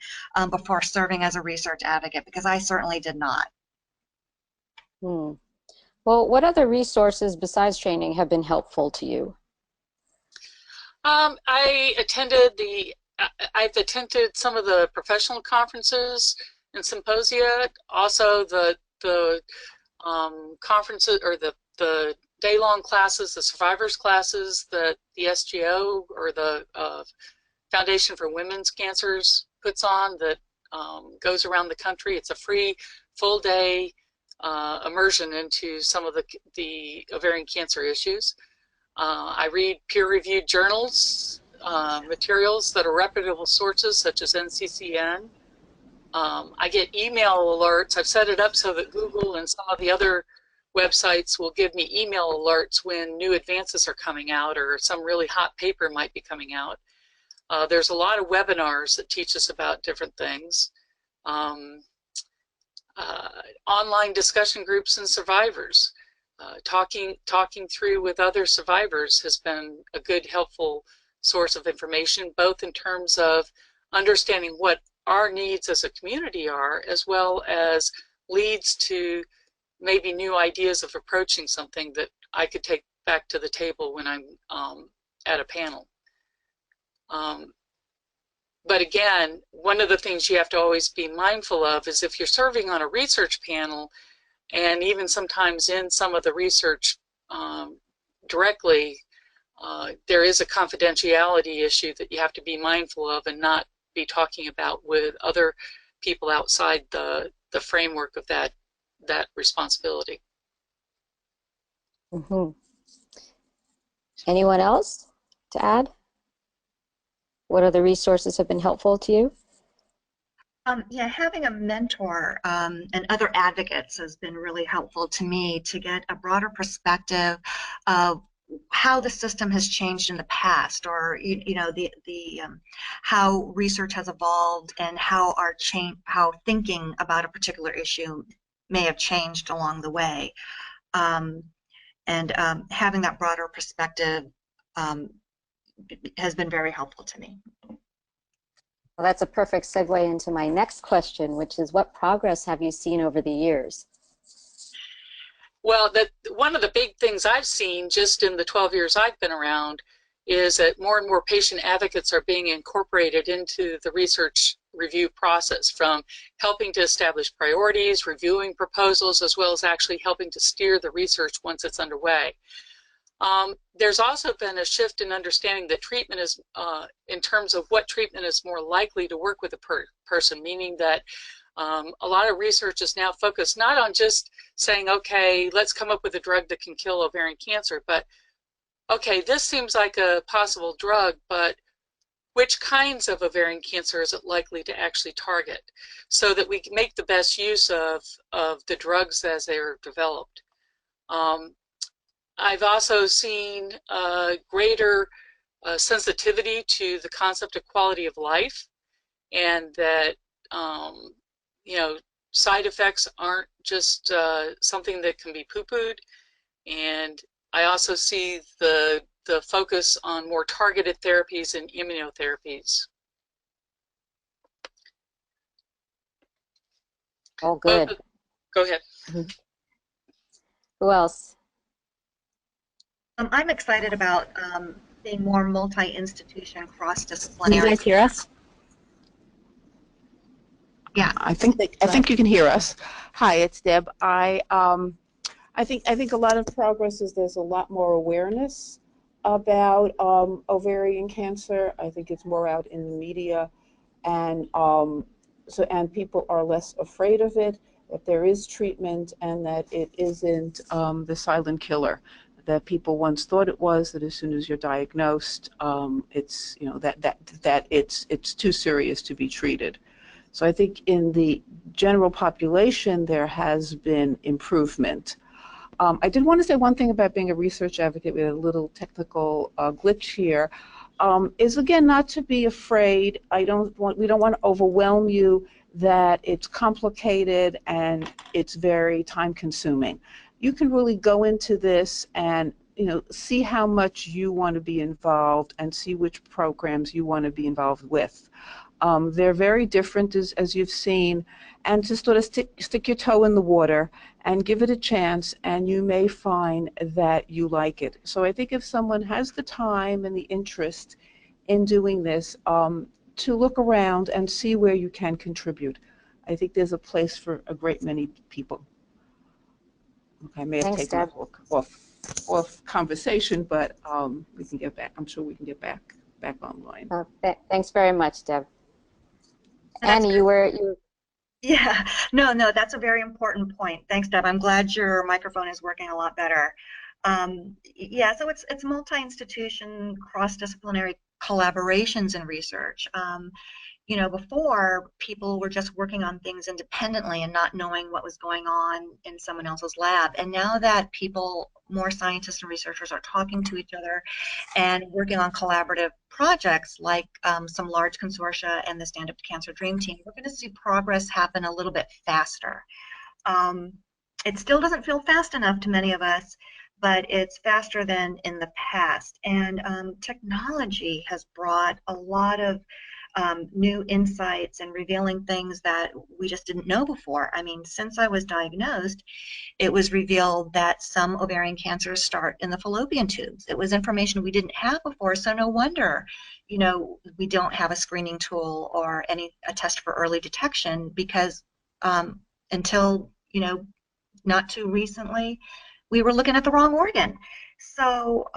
S2: before serving as a research advocate, because I certainly did not.
S5: Well, what other resources besides training have been helpful to you?
S3: I've attended some of the professional conferences and symposia, also the conferences or the day-long classes, the survivors classes that the SGO or the Foundation for Women's Cancers puts on that goes around the country. It's a free full-day immersion into some of the ovarian cancer issues. I read peer-reviewed journals, materials that are reputable sources such as NCCN. I get email alerts. I've set it up so that Google and some of the other websites will give me email alerts when new advances are coming out or some really hot paper might be coming out. There's a lot of webinars that teach us about different things. Online discussion groups and survivors. Talking through with other survivors has been a good, helpful source of information, both in terms of understanding what our needs as a community are, as well as leads to maybe new ideas of approaching something that I could take back to the table when I'm at a panel. But again, one of the things you have to always be mindful of is if you're serving on a research panel, and even sometimes in some of the research directly, there is a confidentiality issue that you have to be mindful of and not be talking about with other people outside the framework of that responsibility.
S5: Mm-hmm. Anyone else to add? What other resources have been helpful to you?
S2: Yeah, having a mentor and other advocates has been really helpful to me to get a broader perspective of how the system has changed in the past, or how research has evolved and how how thinking about a particular issue may have changed along the way. Having that broader perspective has been very helpful to me.
S5: Well, that's a perfect segue into my next question, which is what progress have you seen over the years?
S3: Well, one of the big things I've seen just in the 12 years I've been around is that more and more patient advocates are being incorporated into the research review process, from helping to establish priorities, reviewing proposals, as well as actually helping to steer the research once it's underway. There's also been a shift in understanding that treatment is, in terms of what treatment is more likely to work with a person, meaning that a lot of research is now focused not on just saying, okay, let's come up with a drug that can kill ovarian cancer, but okay, this seems like a possible drug, but which kinds of ovarian cancer is it likely to actually target, so that we can make the best use of the drugs as they're developed. I've also seen greater sensitivity to the concept of quality of life, and that side effects aren't just something that can be poo-pooed. And I also see the focus on more targeted therapies and immunotherapies.
S5: Oh, good.
S3: Go ahead.
S5: Who else?
S2: I'm excited about being more multi-institution, cross-disciplinary.
S6: Can you guys hear us?
S2: Yeah,
S6: I think you can hear us. Hi, it's Deb. I think a lot of progress is there's a lot more awareness about ovarian cancer. I think it's more out in the media, and people are less afraid of it, that there is treatment, and that it isn't the silent killer that people once thought it was, that as soon as you're diagnosed, it's it's too serious to be treated. So I think in the general population there has been improvement. I did want to say one thing about being a research advocate. We had a little technical glitch here. Is again not to be afraid. We don't want to overwhelm you that it's complicated and it's very time consuming. You can really go into this and see how much you want to be involved and see which programs you want to be involved with. They're very different, as you've seen, and just sort of stick your toe in the water and give it a chance, and you may find that you like it. So I think if someone has the time and the interest in doing this, to look around and see where you can contribute. I think there's a place for a great many people. Okay, I may have taken off conversation, but we can get back. I'm sure we can get back online.
S5: Thanks very much, Deb. Annie, you
S2: Yeah, no, that's a very important point. Thanks, Deb. I'm glad your microphone is working a lot better. Yeah, so it's multi-institution, cross-disciplinary collaborations in research. You know, before people were just working on things independently and not knowing what was going on in someone else's lab. And now that people, more scientists and researchers are talking to each other and working on collaborative projects like some large consortia and the Stand Up to Cancer Dream Team, we're going to see progress happen a little bit faster. It still doesn't feel fast enough to many of us, but it's faster than in the past. And technology has brought a lot of new insights and revealing things that we just didn't know before. I mean, since I was diagnosed, it was revealed that some ovarian cancers start in the fallopian tubes. It was information we didn't have before, so no wonder, you know, we don't have a screening tool or a test for early detection, because until, you know, not too recently, we were looking at the wrong organ. So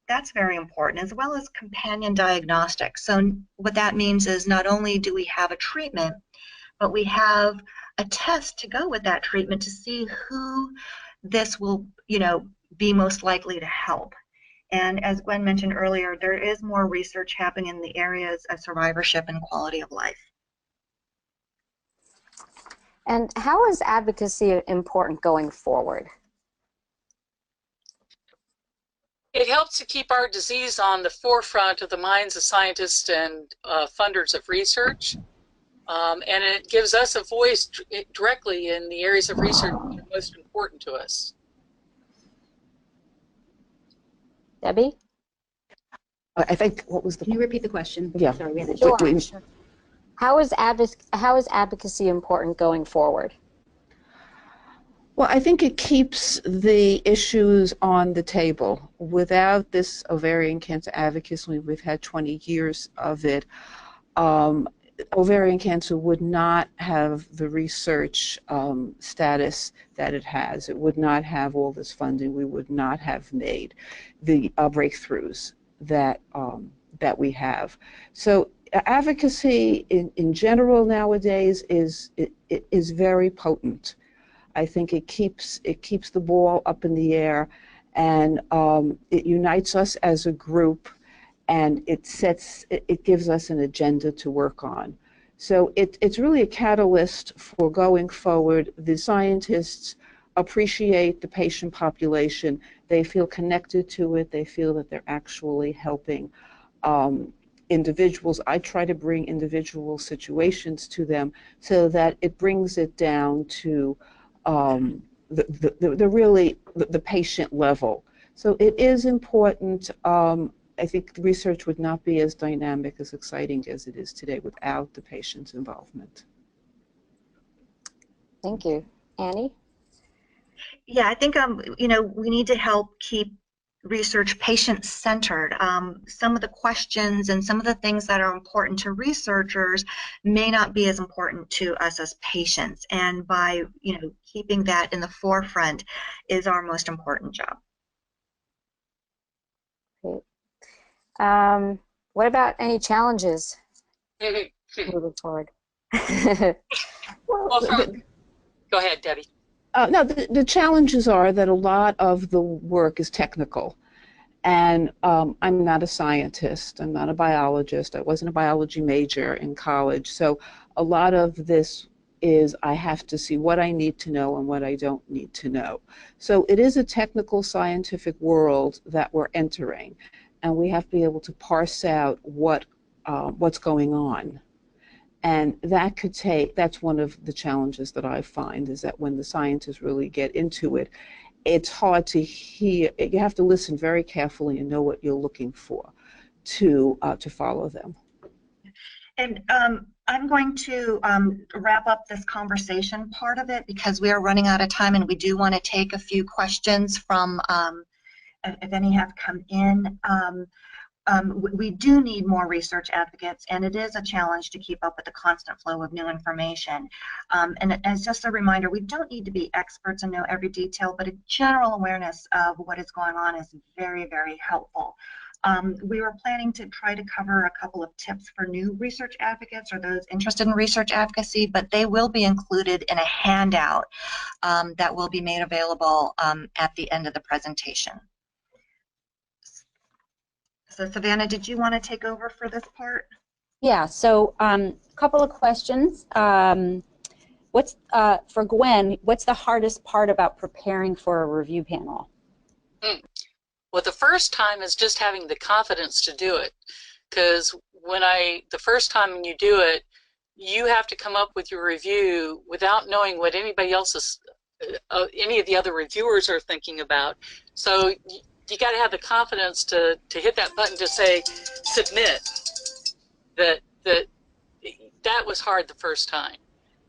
S2: that's very important, as well as companion diagnostics. So what that means is not only do we have a treatment, but we have a test to go with that treatment to see who this will, you know, be most likely to help. And as Gwen mentioned earlier, there is more research happening in the areas of survivorship and quality of life.
S5: And how is advocacy important going forward?
S3: It helps to keep our disease on the forefront of the minds of scientists and funders of research. And it gives us a voice directly in the areas of research that are most important to us.
S5: Debbie?
S6: I think, what was the...
S7: Can you repeat the question?
S6: Yeah.
S7: Sorry, we had
S5: Sure. How is advocacy important going forward?
S6: Well, I think it keeps the issues on the table. Without this ovarian cancer advocacy, we've had 20 years of it, ovarian cancer would not have the research status that it has. It would not have all this funding. We would not have made the breakthroughs that we have. So advocacy in general nowadays is very potent. I think it keeps the ball up in the air, and it unites us as a group, and it gives us an agenda to work on. So it's really a catalyst for going forward. The scientists appreciate the patient population. They feel connected to it. They feel that they're actually helping individuals. I try to bring individual situations to them so that it brings it down to the patient level. So it is important. I think the research would not be as dynamic, as exciting as it is today without the patient's involvement.
S5: Thank you. Annie?
S2: Yeah, I think you know, we need to help keep research patient-centered. Some of the questions and some of the things that are important to researchers may not be as important to us as patients, and by, you know, keeping that in the forefront is our most important job.
S5: Great. What about any challenges moving forward?
S3: Well, go ahead, Debbie.
S6: No, the challenges are that a lot of the work is technical, and I'm not a scientist. I'm not a biologist. I wasn't a biology major in college, so a lot of this is I have to see what I need to know and what I don't need to know. So it is a technical scientific world that we're entering, and we have to be able to parse out what's going on. And that could that's one of the challenges that I find, is that when the scientists really get into it, it's hard to hear. You have to listen very carefully and know what you're looking for to follow them.
S2: And I'm going to wrap up this conversation part of it, because we are running out of time, and we do want to take a few questions from, if any have come in. We do need more research advocates, and it is a challenge to keep up with the constant flow of new information. And as just a reminder, we don't need to be experts and know every detail, but a general awareness of what is going on is very, very helpful. We were planning to try to cover a couple of tips for new research advocates or those interested in research advocacy, but they will be included in a handout that will be made available at the end of the presentation. So Savannah, did you want to take over for this part?
S1: Yeah, so a couple of questions. What's for Gwen, what's the hardest part about preparing for a review panel?
S3: Well, the first time is just having the confidence to do it, because the first time you do it, you have to come up with your review without knowing what anybody else's, any of the other reviewers are thinking about. So you got to have the confidence to hit that button to say submit. That was hard the first time.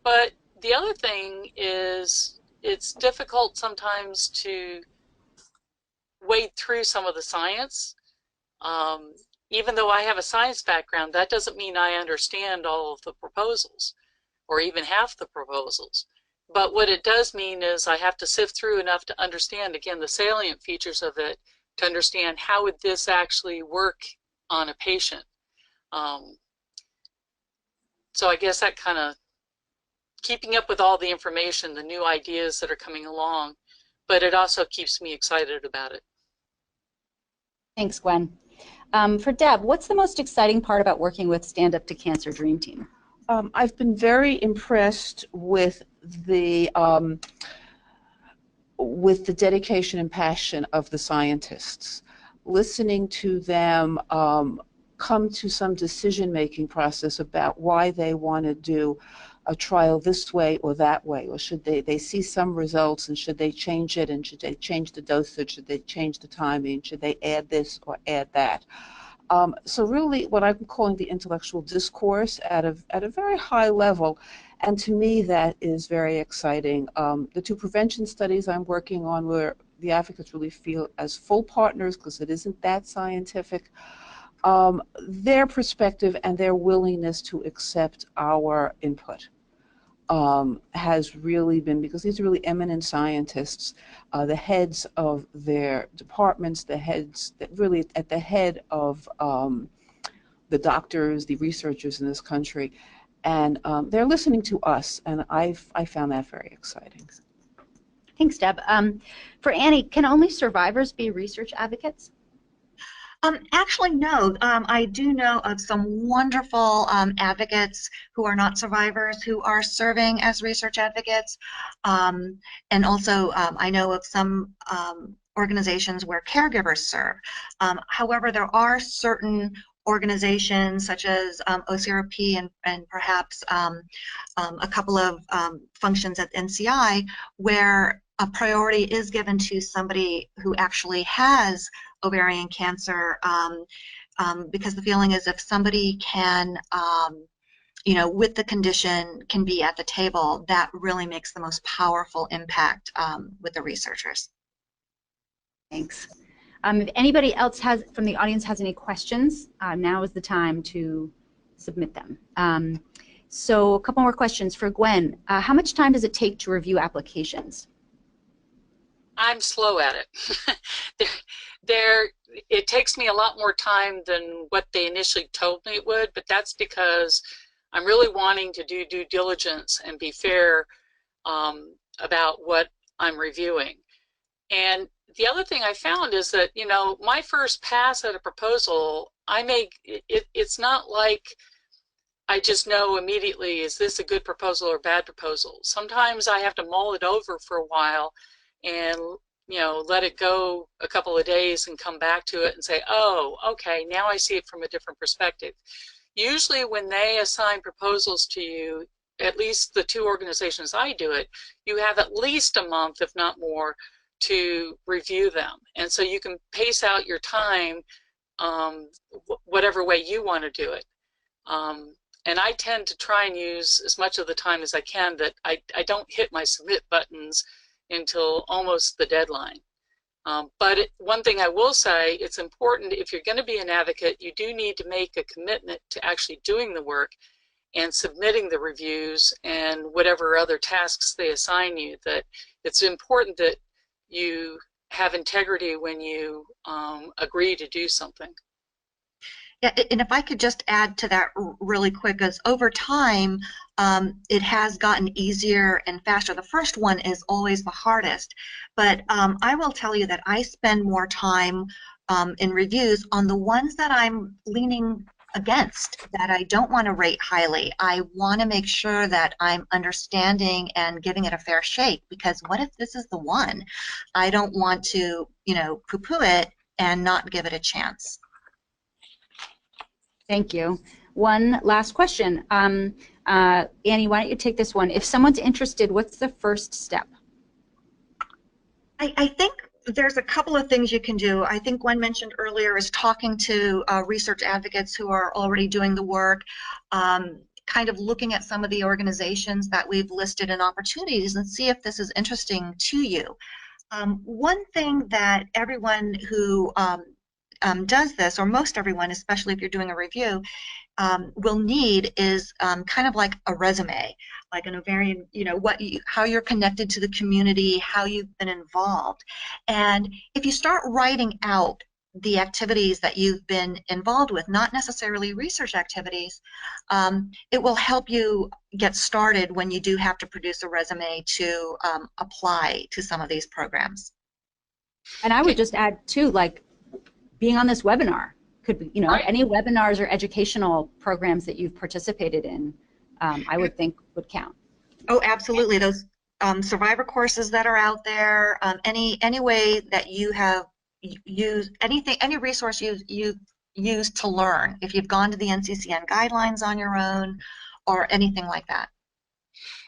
S3: But the other thing is it's difficult sometimes to wade through some of the science. Even though I have a science background, that doesn't mean I understand all of the proposals or even half the proposals. But what it does mean is I have to sift through enough to understand, again, the salient features of it, to understand how would this actually work on a patient. So I guess that kind of keeping up with all the information, the new ideas that are coming along, but it also keeps me excited about it.
S1: Thanks, Gwen. For Deb, what's the most exciting part about working with Stand Up to Cancer Dream Team?
S6: I've been very impressed with the dedication and passion of the scientists. Listening to them come to some decision-making process about why they want to do a trial this way or that way, or should they see some results and should they change it, and should they change the dosage, should they change the timing, should they add this or add that. So really what I'm calling the intellectual discourse at a very high level, and to me that is very exciting. The two prevention studies I'm working on where the advocates really feel as full partners because it isn't that scientific. Their perspective and their willingness to accept our input has really been, because these are really eminent scientists, the heads of their departments, the heads that really at the head of the doctors, the researchers in this country, and they're listening to us, and I found that very exciting.
S1: Thanks, Deb. For Annie, can only survivors be research advocates?
S2: Actually, no. I do know of some wonderful advocates who are not survivors who are serving as research advocates. And also, I know of some organizations where caregivers serve. However, there are certain organizations such as OCRP and perhaps a couple of functions at NCI where a priority is given to somebody who actually has ovarian cancer, because the feeling is if somebody can, you know, with the condition can be at the table, that really makes the most powerful impact with the researchers.
S1: Thanks. If anybody else from the audience has any questions, now is the time to submit them. So a couple more questions for Gwen. How much time does it take to review applications?
S3: I'm slow at it. It takes me a lot more time than what they initially told me it would, but that's because I'm really wanting to do due diligence and be fair about what I'm reviewing. And the other thing I found is that, you know, my first pass at a proposal, it's not like I just know immediately, is this a good proposal or bad proposal? Sometimes I have to mull it over for a while and, you know, let it go a couple of days and come back to it and say, oh, okay, now I see it from a different perspective. Usually when they assign proposals to you, at least the two organizations I do it, you have at least a month, if not more, to review them. And so you can pace out your time whatever way you want to do it. And I tend to try and use as much of the time as I can that I don't hit my submit buttons until almost the deadline. But one thing I will say, it's important if you're going to be an advocate, you do need to make a commitment to actually doing the work and submitting the reviews and whatever other tasks they assign you. That it's important that you have integrity when you agree to do something.
S2: Yeah, and if I could just add to that really quick, as over time, it has gotten easier and faster. The first one is always the hardest, but I will tell you that I spend more time in reviews on the ones that I'm leaning against, that I don't want to rate highly. I want to make sure that I'm understanding and giving it a fair shake, because what if this is the one? I don't want to, you know, poo-poo it and not give it a chance.
S1: Thank you. One last question. Annie, why don't you take this one? If someone's interested, what's the first step?
S2: I think there's a couple of things you can do. I think Gwen mentioned earlier is talking to research advocates who are already doing the work, kind of looking at some of the organizations that we've listed in opportunities and see if this is interesting to you. One thing that everyone who does this, or most everyone, especially if you're doing a review, will need is kind of like a resume, like an ovarian, you know, how you're connected to the community, how you've been involved. And if you start writing out the activities that you've been involved with, not necessarily research activities, it will help you get started when you do have to produce a resume to apply to some of these programs.
S1: And I would just add too, like being on this webinar could be, you know,
S3: Right.
S1: any webinars or educational programs that you've participated in, I would think would count.
S2: Oh, absolutely. Those survivor courses that are out there, any way that you have used, anything, any resource you've used to learn, if you've gone to the NCCN guidelines on your own or anything like that.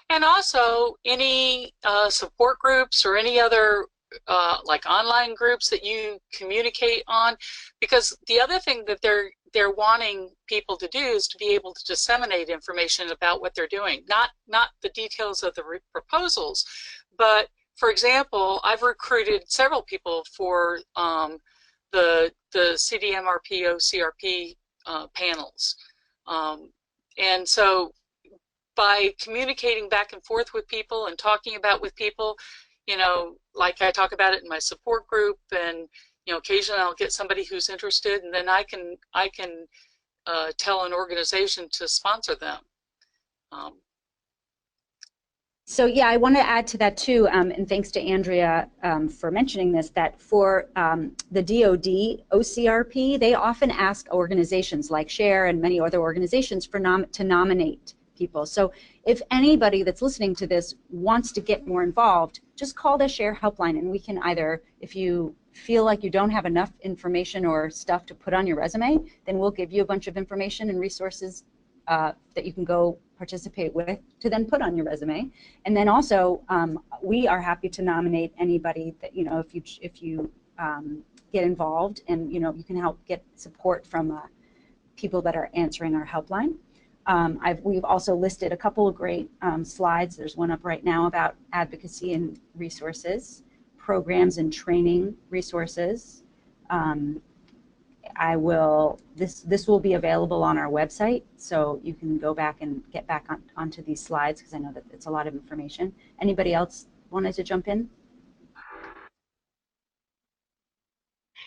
S3: And also any support groups or any other like online groups that you communicate on, because the other thing that they're wanting people to do is to be able to disseminate information about what they're doing, not the details of the proposals, but for example, I've recruited several people for the CDMRP, OCRP panels, and so by communicating back and forth with people and talking about with people, you know, like I talk about it in my support group, and you know, occasionally I'll get somebody who's interested, and then I can tell an organization to sponsor them.
S1: So yeah, I want to add to that too, and thanks to Andrea for mentioning this, that for the DoD OCRP, they often ask organizations like SHARE and many other organizations for to nominate people. So if anybody that's listening to this wants to get more involved, just call the SHARE helpline, and we can either, if you feel like you don't have enough information or stuff to put on your resume, then we'll give you a bunch of information and resources that you can go participate with to then put on your resume. And then also we are happy to nominate anybody that, you know, if you get involved, and you know, you can help get support from people that are answering our helpline. We've also listed a couple of great slides. There's one up right now about advocacy and resources, programs and training resources. This will be available on our website, so you can go back and get back onto these slides, because I know that it's a lot of information. Anybody else wanted to jump in?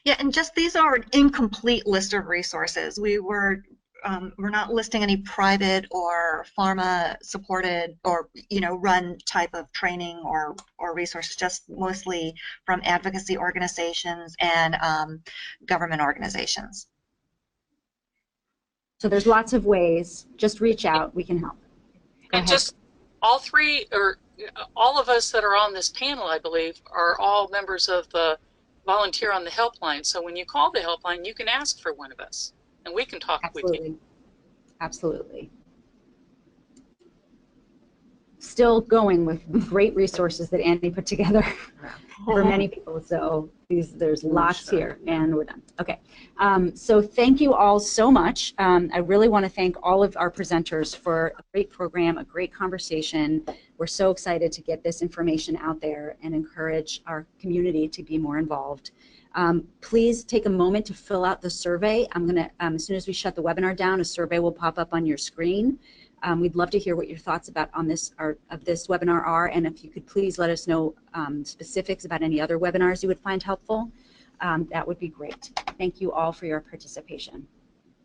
S2: Yeah, and just these are an incomplete list of resources. We're not listing any private or pharma supported or, you know, run type of training or resources, just mostly from advocacy organizations and government organizations.
S1: So there's lots of ways. Just reach out. We can help. Go
S3: and
S1: ahead.
S3: Just all three, or all of us that are on this panel, I believe, are all members of the volunteer on the helpline. So when you call the helpline, you can ask for one of us, and we can talk with you.
S1: Absolutely. Still going with great resources that Annie put together for many people. So there's lots here, and we're done. Okay. So thank you all so much. I really want to thank all of our presenters for a great program, a great conversation. We're so excited to get this information out there and encourage our community to be more involved. Please take a moment to fill out the survey. I'm going to, as soon as we shut the webinar down, a survey will pop up on your screen. We'd love to hear what your thoughts of this webinar are, and if you could please let us know specifics about any other webinars you would find helpful, that would be great. Thank you all for your participation.